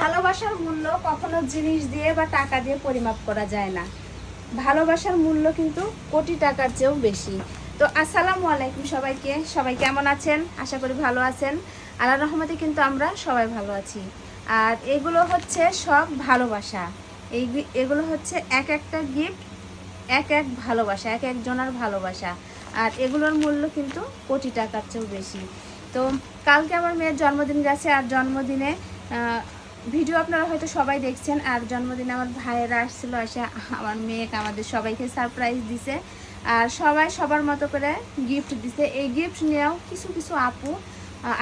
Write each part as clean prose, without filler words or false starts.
ভালোবাসার মূল্য কখনো জিনিস দিয়ে বা টাকা দিয়ে পরিমাপ করা যায় না। ভালোবাসার মূল্য কিন্তু কোটি টাকার চেয়েও বেশি। তো আসসালামু আলাইকুম সবাইকে। সবাই কেমন আছেন? আশা করি ভালো আছেন। আল্লাহর রহমতে কিন্তু আমরা সবাই ভালো আছি। আর এগুলো হচ্ছে সব ভালোবাসা। এগুলো হচ্ছে এক একটা গিফট, এক এক ভালোবাসা, এক একজনের ভালোবাসা। আর এগুলোর মূল্য কিন্তু কোটি টাকার চেয়েও বেশি। তো কালকে আমার মেয়ের জন্মদিন গেছে, আর জন্মদিনে ভিডিও আপনারা হয়তো সবাই দেখছেন। আর জন্মদিনে আমার ভাইয়েরা আসছিল, এসে আমার মেয়েকে আমাদের সবাইকে সারপ্রাইজ দিছে। আর সবাই সবার মতো করে গিফট দিছে। এই গিফট নিয়েও কিছু কিছু আপু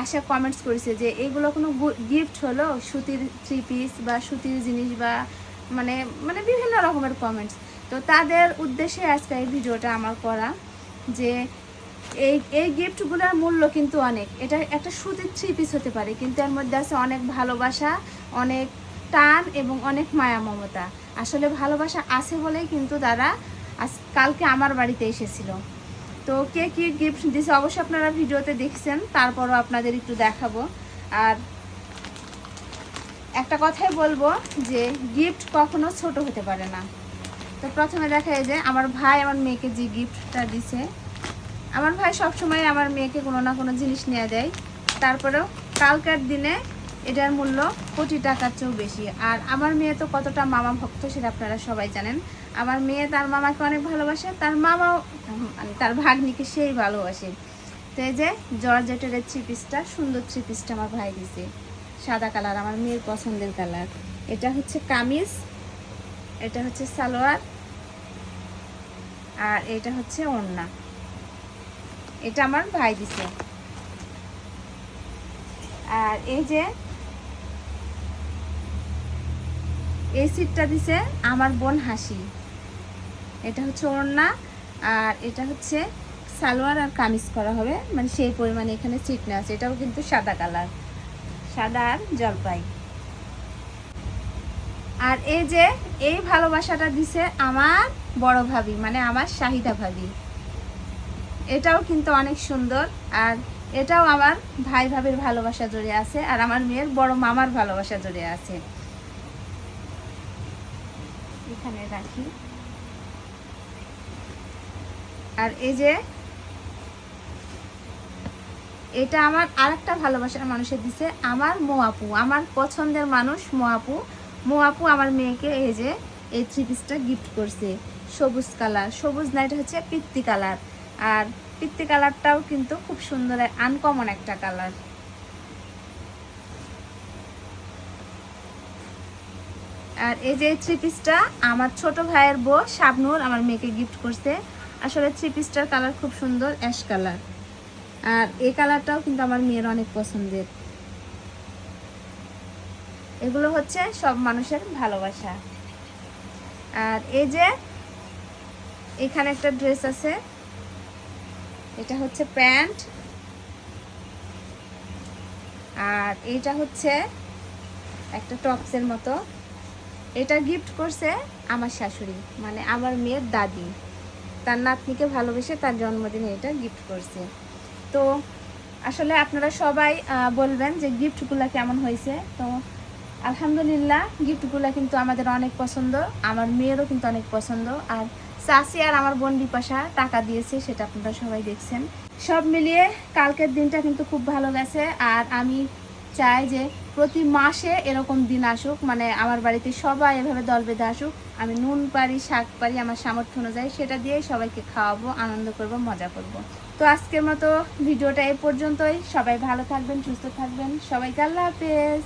আসা কমেন্টস করেছে যে এইগুলো কোনো গিফট হলো, সুতির 3 পিস বা সুতির জিনিস বা মানে মানে বিভিন্ন রকমের কমেন্টস। তো তাদের উদ্দেশ্যে আজকে এই ভিডিওটা আমার করা, যে এই গিফটগুলোর মূল্য কিন্তু অনেক। এটা একটা সুতির 3 পিস হতে পারে, কিন্তু এর মধ্যে আছে অনেক ভালোবাসা, অনেক টান এবং অনেক মায়া মমতা। আসলে ভালোবাসা আছে বলেই কিন্তু তারা কালকে আমার বাড়িতে এসেছিল। তো কে কী গিফট দিয়েছে অবশ্যই আপনারা ভিডিওতে দেখছেন, তারপরও আপনাদের একটু দেখাবো। আর একটা কথাই বলবো যে গিফট কখনো ছোট হতে পারে না। তো প্রথমে দেখা যায় যে আমার ভাই আমার মেয়েকে যে গিফটটা দিছে, আমার ভাই সবসময় আমার মেয়েকে কোনো না কোনো জিনিস নিয়ে দেয়। তারপরেও কালকার দিনে এটার মূল্য কোটি টাকার চেয়েও বেশি। আর আমার মেয়ে তো কতটা মামা ভক্ত সেটা আপনারা সবাই জানেন। আমার মেয়ে তার মামাকে অনেক ভালোবাসে, তার মামাও মানে তার ভাগ্নিকে সেই ভালোবাসে। তো এই যে জর্জেটের 3 পিসটা, সুন্দর 3 পিসটা আমার ভাই দিছে, সাদা কালার, আমার মেয়ের পছন্দের কালার। এটা হচ্ছে কামিজ, এটা হচ্ছে সালোয়ার, আর এটা হচ্ছে ওড়না। এটা আমার ভাই দিছে। আর এই যে এই সিটটা দিছে আমার বোন হাসি। এটা হচ্ছে ওড়না, আর এটা হচ্ছে সালোয়ার আর কামিজ করা হবে, মানে সেই পরিমাণে এখানে সিট নেওয়া আছে। এটাও কিন্তু সাদা কালার, সাদা আর জলপাই। আর এই যে এই ভালোবাসাটা দিছে আমার বড় ভাবি, মানে আমার শাহিদা ভাবি। এটাও কিন্তু অনেক সুন্দর। আর এটাও আমার ভাই ভাবির ভালোবাসা জড়িয়ে আছে, আর আমার মেয়ের বড় মামার ভালোবাসা জড়িয়ে আছে। এখানে রাখি। আর এই যে এটা আমার আরেকটা ভালোবাসার মানুষের দিছে, আমার মোয়াপু, আমার পছন্দের মানুষ মোয়াপু। মোয়াপু আমার মেয়েকে এই যে এই 3 পিসটা গিফট করছে, সবুজ কালার, সবুজ না এটা হচ্ছে পিত্তি কালার। আর পিত্তি কালারটাও কিন্তু খুব সুন্দর, আনকমন একটা কালার। আর এই যে 3 পিসটা আমার ছোট ভাইয়ের বউ শাবনূর আমার মেয়েকে গিফট করছে। আসলে 3 পিসটার কালার খুব সুন্দর, অ্যাশ কালার। আর এই কালারটাও কিন্তু আমার মেয়ের অনেক পছন্দের। এগুলো হচ্ছে সব মানুষের ভালোবাসা। আর এই যে এখানে একটা ড্রেস আছে, এটা হচ্ছে প্যান্ট, আর এইটা হচ্ছে একটা টপসের মতো। এটা গিফট করছে আমার শাশুড়ি, মানে আমার মেয়ের দাদি, তার নাতনিকে ভালোবেসে তার জন্মদিনে এটা গিফট করছে। তো আসলে আপনারা সবাই বলবেন যে গিফটগুলো কেমন হয়েছে। তো আলহামদুলিল্লাহ, গিফটগুলো কিন্তু আমাদের অনেক পছন্দ, আমার মেয়েরও কিন্তু অনেক পছন্দ। আর চাচি আর আমার বোন বিপাশা টাকা দিয়েছে, সেটা আপনারা সবাই দেখছেন। সব মিলিয়ে কালকের দিনটা কিন্তু খুব ভালো গেছে। আর আমি চাই যে প্রতি মাসে এরকম দিন আসুক, মানে আমার বাড়িতে সবাই এভাবে দল বেঁধে আসুক। আমি নুন পারি, শাক পারি, আমার সামর্থ্য অনুযায়ী সেটা দিয়েই সবাইকে খাওয়াবো, আনন্দ করব, মজা করব। তো আজকের মতো ভিডিওটা এই পর্যন্তই। সবাই ভালো থাকবেন, সুস্থ থাকবেন। সবাইকে আল্লাহ হাফেজ।